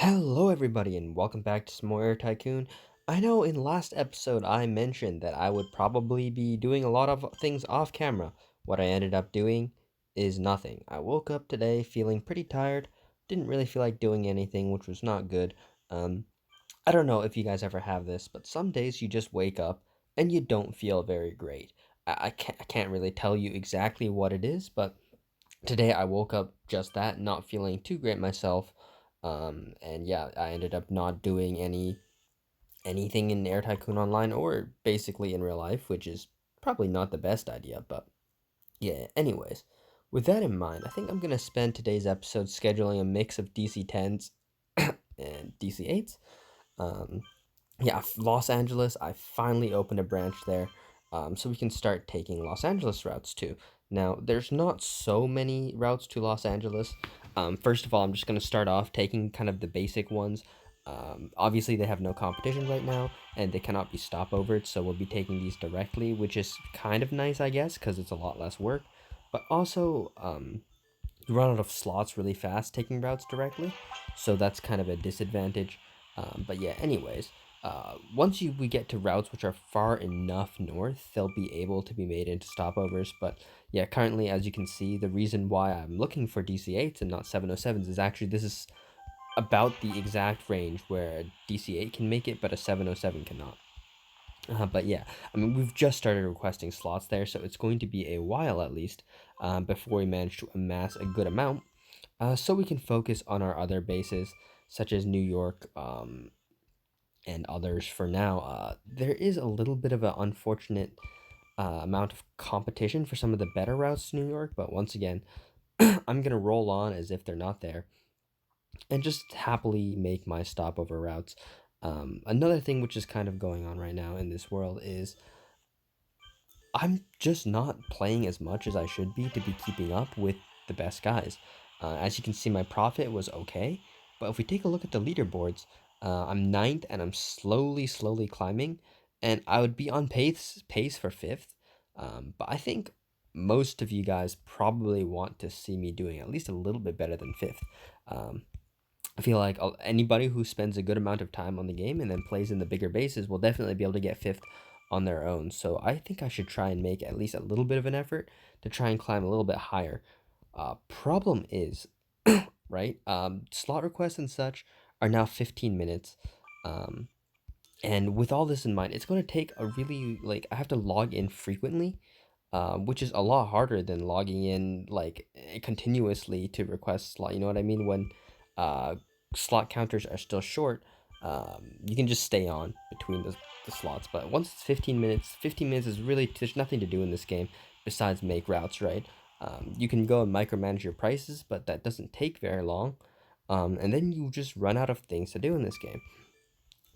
Hello, everybody, and welcome back to some more Tycoon. I know in last episode I mentioned that I would probably be doing a lot of things off camera. What I ended up doing is nothing. I woke up today feeling pretty tired, didn't really feel like doing anything, which was not good. Um, I don't know if you guys ever have this, but some days you just wake up and you don't feel very great. I can't really tell you exactly what it is, but today I woke up just that, not feeling too great myself. And yeah, I ended up not doing anything in Air Tycoon Online or basically in real life, which is probably not the best idea, but yeah, anyways. With that in mind, I think I'm gonna spend today's episode scheduling a mix of DC-10s and DC-8s. Um, yeah, Los Angeles, I finally opened a branch there, so we can start taking Los Angeles routes too. Now, there's not so many routes to Los Angeles. First of all, I'm just going to start off taking kind of the basic ones. Obviously, they have no competition right now, and they cannot be stopovers, so we'll be taking these directly, which is kind of nice, I guess, because it's a lot less work. But also, you run out of slots really fast taking routes directly, so that's kind of a disadvantage. But yeah, anyways, once we get to routes which are far enough north, they'll be able to be made into stopovers. But yeah, currently, as you can see, the reason why I'm looking for DC-8s and not 707s is actually this is about the exact range where a DC-8 can make it, but a 707 cannot. But yeah, I mean, we've just started requesting slots there, so it's going to be a while at least before we manage to amass a good amount, so we can focus on our other bases, such as New York and others for now. There is a little bit of an unfortunate amount of competition for some of the better routes to New York, but once again, I'm going to roll on as if they're not there and just happily make my stopover routes. Another thing which is kind of going on right now in this world is I'm just not playing as much as I should be to be keeping up with the best guys. As you can see, my profit was okay, but if we take a look at the leaderboards, I'm ninth and I'm slowly climbing, and I would be on pace for fifth. But I think most of you guys probably want to see me doing at least a little bit better than fifth. Um, I feel like anybody who spends a good amount of time on the game and then plays in the bigger bases will definitely be able to get fifth on their own. So I think I should try and make at least a little bit of an effort to try and climb a little bit higher. Problem is, right? Slot requests and such are now 15 minutes. Um, and with all this in mind, it's going to take a really, like, I have to log in frequently, which is a lot harder than logging in, like, continuously to request slot. You know what I mean? When uh, slot counters are still short, you can just stay on between the slots. But once it's 15 minutes, 15 minutes is really, there's nothing to do in this game besides make routes, right? You can go and micromanage your prices, but that doesn't take very long. And then you just run out of things to do in this game.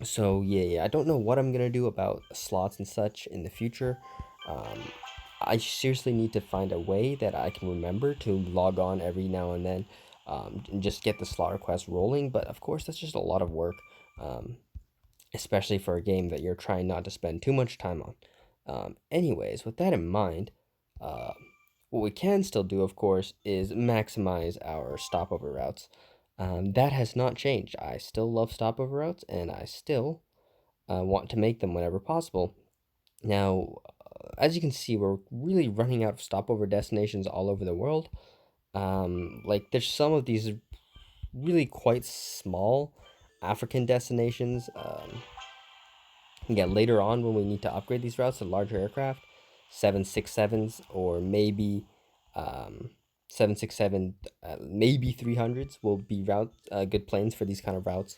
So yeah, I don't know what I'm gonna do about slots and such in the future. Um, I seriously need to find a way that I can remember to log on every now and then, and just get the slot request rolling. But of course, that's just a lot of work, um, especially for a game that you're trying not to spend too much time on. Anyways, with that in mind, uh, what we can still do, of course, is maximize our stopover routes. That has not changed. I still love stopover routes, and I still want to make them whenever possible. Now, as you can see, we're really running out of stopover destinations all over the world. Like, there's some of these really quite small African destinations. Yeah, later on when we need to upgrade these routes to larger aircraft, 767s or maybe 767, maybe 300s will be good planes for these kind of routes.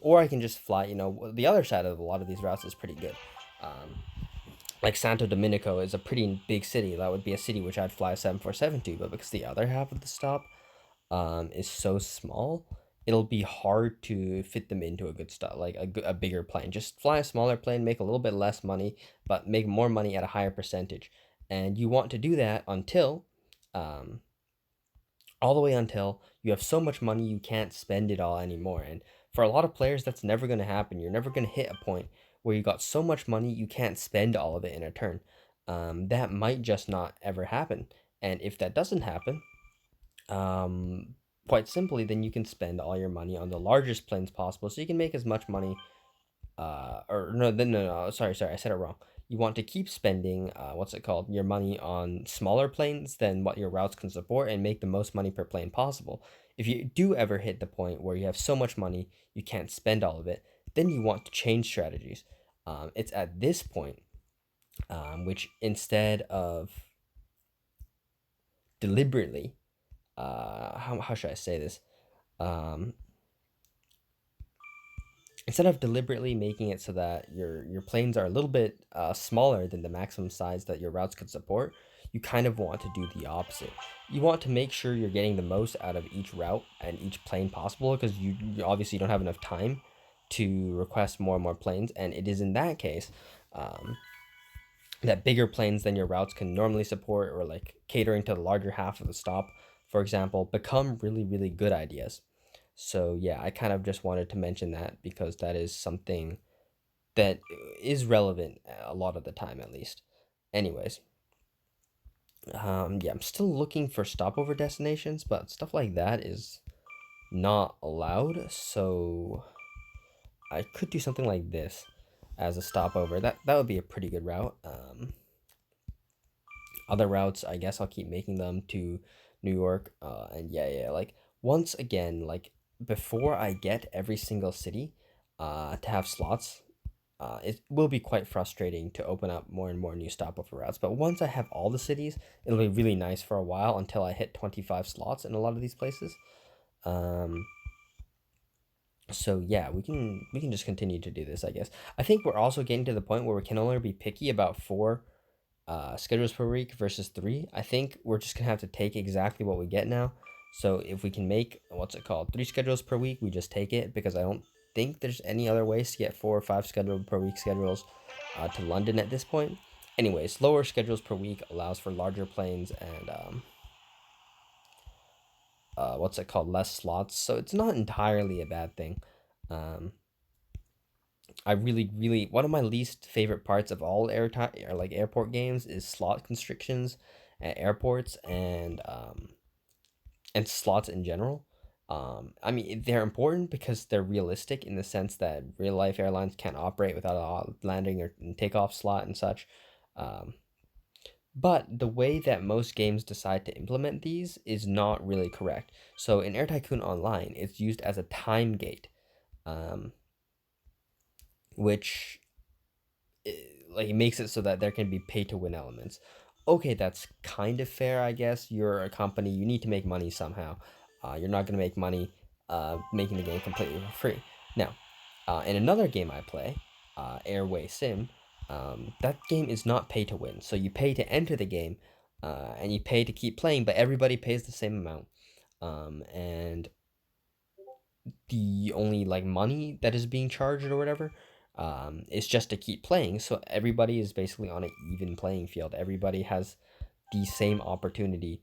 Or I can just fly, the other side of a lot of these routes is pretty good. Um, like Santo Dominico is a pretty big city. That would be a city which I'd fly a 747 to, but because the other half of the stop is so small, it'll be hard to fit them into a good stop, like a bigger plane. Just fly a smaller plane, make a little bit less money, but make more money at a higher percentage. And you want to do that until, um, all the way until you have so much money you can't spend it all anymore. And for a lot of players, that's never going to happen. You're never going to hit a point where you got so much money you can't spend all of it in a turn. That might just not ever happen. And if that doesn't happen, um, quite simply, then you can spend all your money on the largest planes possible, so you can make as much money. Or no, then no, sorry, I said it wrong. You want to keep spending, what's it called, your money on smaller planes than what your routes can support, and make the most money per plane possible. If you do ever hit the point where you have so much money you can't spend all of it, then you want to change strategies. It's at this point, which instead of deliberately, how should I say this? Um, Instead of deliberately making it so that your planes are a little bit smaller than the maximum size that your routes could support, you kind of want to do the opposite. You want to make sure you're getting the most out of each route and each plane possible, because you obviously don't have enough time to request more and more planes, and it is in that case um, that bigger planes than your routes can normally support, or like catering to the larger half of the stop, for example, become really, really good ideas. So yeah, I kind of just wanted to mention that because that is something that is relevant a lot of the time, at least. Anyways, yeah, I'm still looking for stopover destinations, but stuff like that is not allowed. So I could do something like this as a stopover. That would be a pretty good route. Other routes, I guess I'll keep making them to New York. And yeah, like once again, like before I get every single city to have slots, it will be quite frustrating to open up more and more new stopover routes. But once I have all the cities, it'll be really nice for a while until I hit 25 slots in a lot of these places. Um, so yeah, we can just continue to do this, I guess. I think we're also getting to the point where we can only be picky about four schedules per week versus three. I think we're just gonna have to take exactly what we get now. So if we can make, what's it called, three schedules per week, we just take it, because I don't think there's any other ways to get 4 or 5 scheduled per week schedules to London at this point. Anyways, lower schedules per week allows for larger planes and what's it called, less slots. So it's not entirely a bad thing. Um, I really, one of my least favorite parts of all airtime or like airport games is slot constrictions at airports, and slots in general. I mean, they're important because they're realistic in the sense that real life airlines can't operate without a landing or takeoff slot and such. Um, but the way that most games decide to implement these is not really correct. So in Air Tycoon Online, it's used as a time gate, um, which like it makes it so that there can be pay to win elements. Okay, that's kind of fair, I guess. You're a company, you need to make money somehow. You're not gonna make money making the game completely for free. Now, in another game I play, Airway Sim, that game is not pay to win. So you pay to enter the game, and you pay to keep playing, but everybody pays the same amount. And the only like money that is being charged or whatever is just to keep playing, so everybody is basically on an even playing field. Everybody has the same opportunity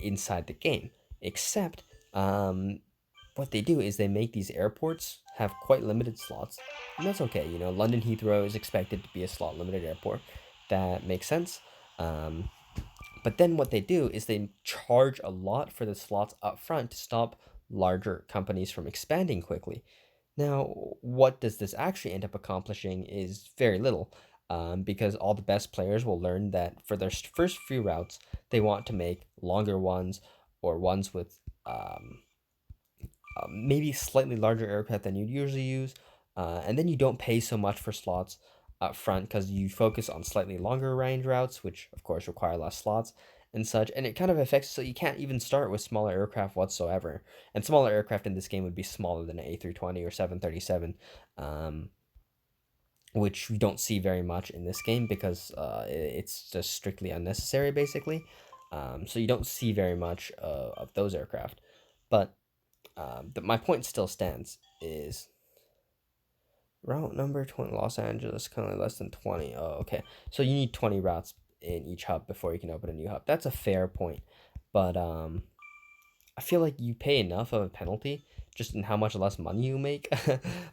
inside the game, except what they do is they make these airports have quite limited slots, and that's okay. London Heathrow is expected to be a slot limited airport. That makes sense. Um, but then what they do is they charge a lot for the slots up front to stop larger companies from expanding quickly. Now, what does this actually end up accomplishing is very little, because all the best players will learn that for their first few routes, they want to make longer ones, or ones with maybe slightly larger aircraft than you'd usually use, and then you don't pay so much for slots up front because you focus on slightly longer range routes, which of course require less slots and such. And it kind of affects, so you can't even start with smaller aircraft whatsoever. And smaller aircraft in this game would be smaller than an A320 or 737, um, which we don't see very much in this game because it's just strictly unnecessary, basically. So you don't see very much of those aircraft. But my point still stands, is route number 20, Los Angeles, currently less than 20. Oh, okay. So you need 20 routes in each hub before you can open a new hub. That's a fair point. But I feel like you pay enough of a penalty just in how much less money you make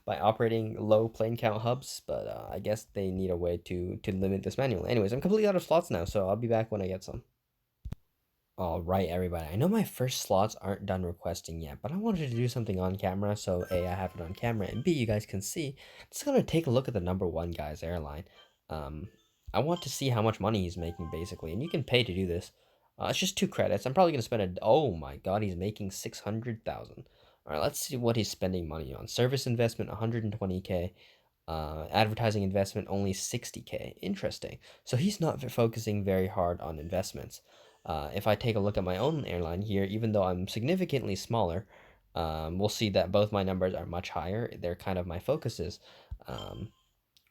by operating low plane count hubs. But I guess they need a way to limit this manually. Anyways, I'm completely out of slots now, so I'll be back when I get some. All right, everybody. I know my first slots aren't done requesting yet, but I wanted to do something on camera, so A, I have it on camera, and B, you guys can see. I'm just gonna take a look at the number one guy's airline. Um, I want to see how much money he's making, basically, and you can pay to do this. It's just 2 credits. I'm probably gonna spend oh my god, he's making 600,000. All right, let's see what he's spending money on. Service investment, 120K. Advertising investment, only 60K. Interesting. So he's not focusing very hard on investments. If I take a look at my own airline here, even though I'm significantly smaller, we'll see that both my numbers are much higher. They're kind of my focuses, um,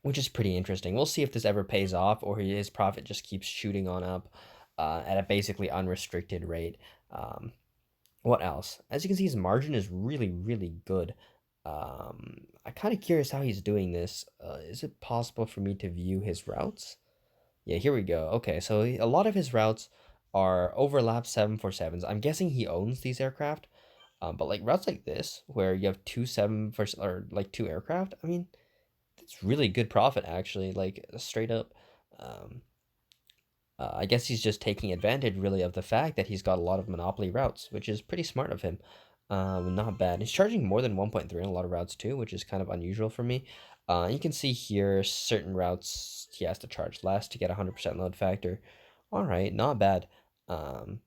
which is pretty interesting. We'll see if this ever pays off or his profit just keeps shooting on up at a basically unrestricted rate. Um, what else? As you can see, his margin is really, really good. I'm kind of curious how he's doing this. Is it possible for me to view his routes? Yeah, here we go. Okay, so a lot of his routes are overlap 747s. I'm guessing he owns these aircraft. But like routes like this, where you have two 747 or like two aircraft, I mean, it's really good profit actually. Like straight up. Um, I guess he's just taking advantage really of the fact that he's got a lot of monopoly routes, which is pretty smart of him. Not bad. He's charging more than 1.3 on a lot of routes too, which is kind of unusual for me. You can see here certain routes he has to charge less to get 100% load factor. All right, not bad. Um,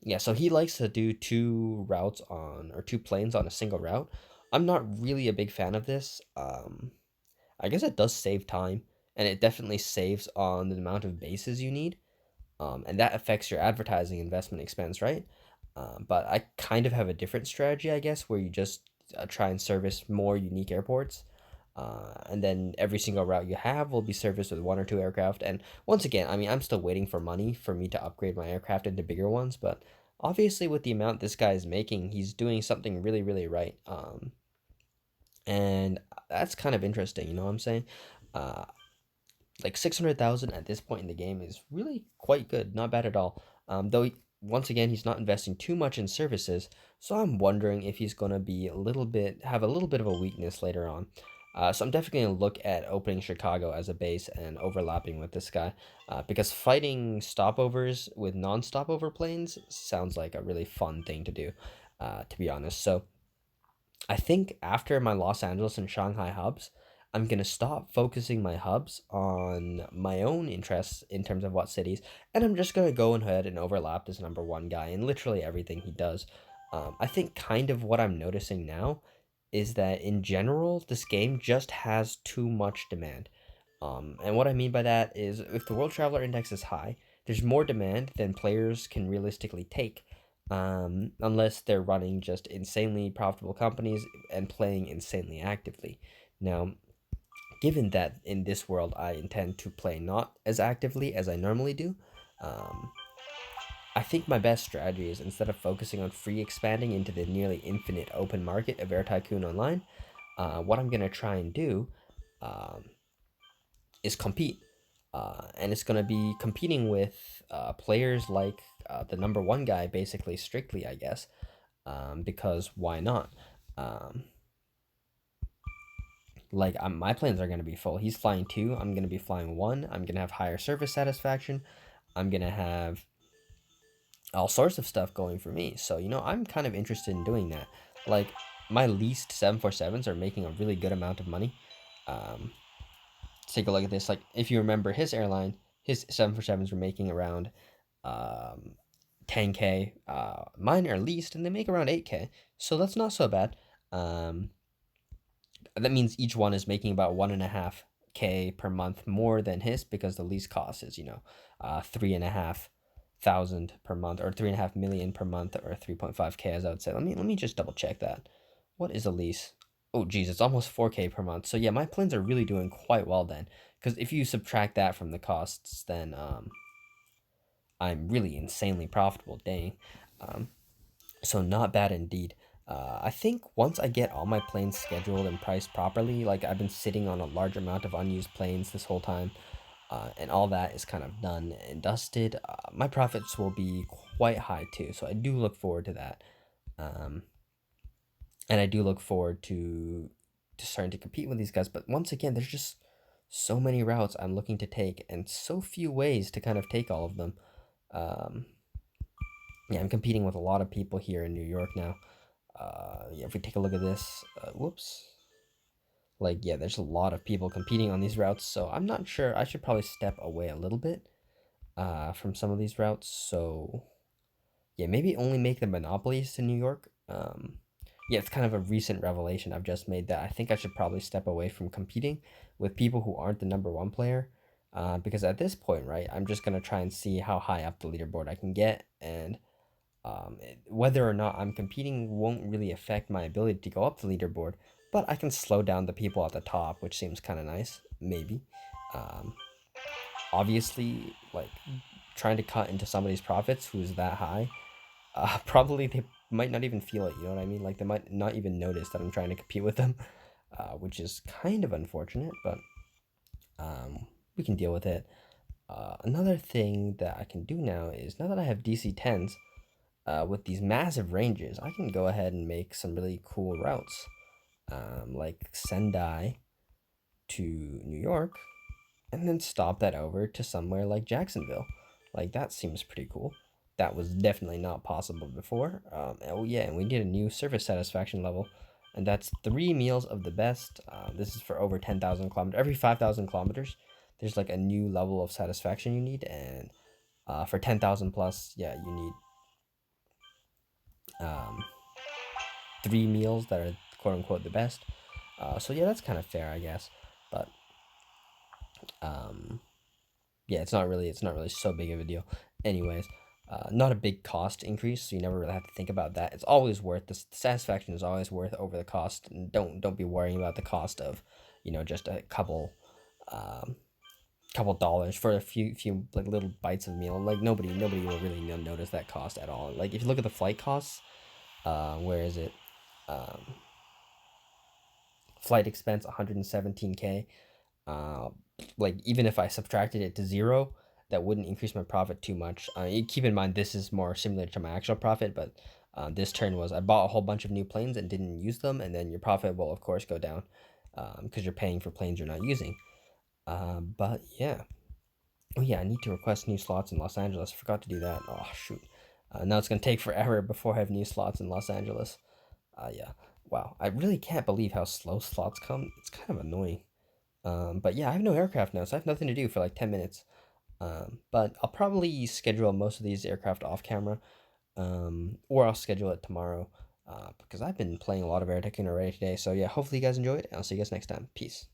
yeah, so he likes to do two routes on or two planes on a single route. I'm not really a big fan of this. I guess it does save time, and it definitely saves on the amount of bases you need, and that affects your advertising investment expense, right? But I kind of have a different strategy, I guess, where you just try and service more unique airports. And then every single route you have will be serviced with one or two aircraft. And once again, I mean, I'm still waiting for money for me to upgrade my aircraft into bigger ones. But obviously, with the amount this guy is making, he's doing something really, really right. And that's kind of interesting, you know what I'm saying? Uh, like 600,000 at this point in the game is really quite good, not bad at all. Once again, he's not investing too much in services, so I'm wondering if he's gonna be have a little bit of a weakness later on. So I'm definitely gonna look at opening Chicago as a base and overlapping with this guy, because fighting stopovers with non-stopover planes sounds like a really fun thing to do, to be honest. So I think after my Los Angeles and Shanghai hubs, I'm gonna stop focusing my hubs on my own interests in terms of what cities, and I'm just gonna go ahead and overlap this number one guy in literally everything he does. I think kind of what I'm noticing now is that in general, this game just has too much demand. And what I mean by that is if the World Traveler Index is high, there's more demand than players can realistically take, unless they're running just insanely profitable companies and playing insanely actively. Now, given that in this world I intend to play not as actively as I normally do, um, I think my best strategy is instead of focusing on free expanding into the nearly infinite open market of Air Tycoon Online, what I'm going to try and do um, is compete. And it's going to be competing with players like the number one guy, basically, strictly, I guess, because why not? Um, my planes are going to be full. He's flying two. I'm going to be flying one. I'm going to have higher service satisfaction. I'm going to have all sorts of stuff going for me. So, I'm kind of interested in doing that. Like, my least 747s are making a really good amount of money. Um, take a look at this. Like, if you remember his airline, his 747s were making around um, 10K. Mine are leased, and they make around 8K. So that's not so bad. Um, that means each one is making about 1.5K per month more than his because the lease cost is 3.5 thousand per month or 3.5 million per month or 3.5K as I would say. Let me just double check that. What is a lease? Oh geez, it's almost 4K per month. So yeah, my planes are really doing quite well then. Because if you subtract that from the costs, then I'm really insanely profitable. Dang. Um, so not bad indeed. I think once I get all my planes scheduled and priced properly, like I've been sitting on a large amount of unused planes this whole time, and all that is kind of done and dusted, my profits will be quite high too. So I do look forward to that. Um, and I do look forward to starting to compete with these guys. But once again, there's just so many routes I'm looking to take and so few ways to kind of take all of them. Um, Yeah, I'm competing with a lot of people here in New York now. Yeah, if we take a look at this, whoops. Like, yeah, there's a lot of people competing on these routes, so I'm not sure. I should probably step away a little bit from some of these routes. So, yeah, maybe only make the monopolies to New York. Yeah, it's kind of a recent revelation I've just made that I think I should probably step away from competing with people who aren't the number one player. Because at this point, right, I'm just going to try and see how high up the leaderboard I can get. And whether or not I'm competing won't really affect my ability to go up the leaderboard, but I can slow down the people at the top, which seems kind of nice, maybe. Um, Obviously, like trying to cut into somebody's profits who's that high, probably they might not even feel it. You know what I mean? Like they might not even notice that I'm trying to compete with them, which is kind of unfortunate, but we can deal with it. Another thing that I can do now is now that I have DC-10s, with these massive ranges, I can go ahead and make some really cool routes, like Sendai to New York, and then stop that over to somewhere like Jacksonville. Like that seems pretty cool. That was definitely not possible before. Oh yeah, and we need a new service satisfaction level, and that's 3 meals of the best. This is for over 10,000 kilometers. Every 5,000 kilometers, there's like a new level of satisfaction you need, and for 10,000 plus, yeah, you need um, 3 meals that are quote unquote the best. So yeah, that's kind of fair, I guess. But um, yeah, it's not really so big of a deal. Anyways, not a big cost increase, so you never really have to think about that. It's always worth the satisfaction is always worth over the cost, and don't be worrying about the cost of, just a um, couple dollars for a few like little bites of meal. Like nobody will really notice that cost at all. Like if you look at the flight costs, where is it? Um, Flight expense 117K. Uh, like even if I subtracted it to zero, that wouldn't increase my profit too much. Keep in mind this is more similar to my actual profit, but this turn was I bought a whole bunch of new planes and didn't use them, and then your profit will of course go down because you're paying for planes you're not using. But yeah, oh yeah, I need to request new slots in Los Angeles. I forgot to do that. Oh shoot. Now it's gonna take forever before I have new slots in Los Angeles. Yeah. Wow. I really can't believe how slow slots come. It's kind of annoying. But yeah, I have no aircraft now, so I have nothing to do for like 10 minutes. But I'll probably schedule most of these aircraft off camera, or I'll schedule it tomorrow, because I've been playing a lot of Air Tycoon already today. So yeah, hopefully you guys enjoyed, and I'll see you guys next time. Peace.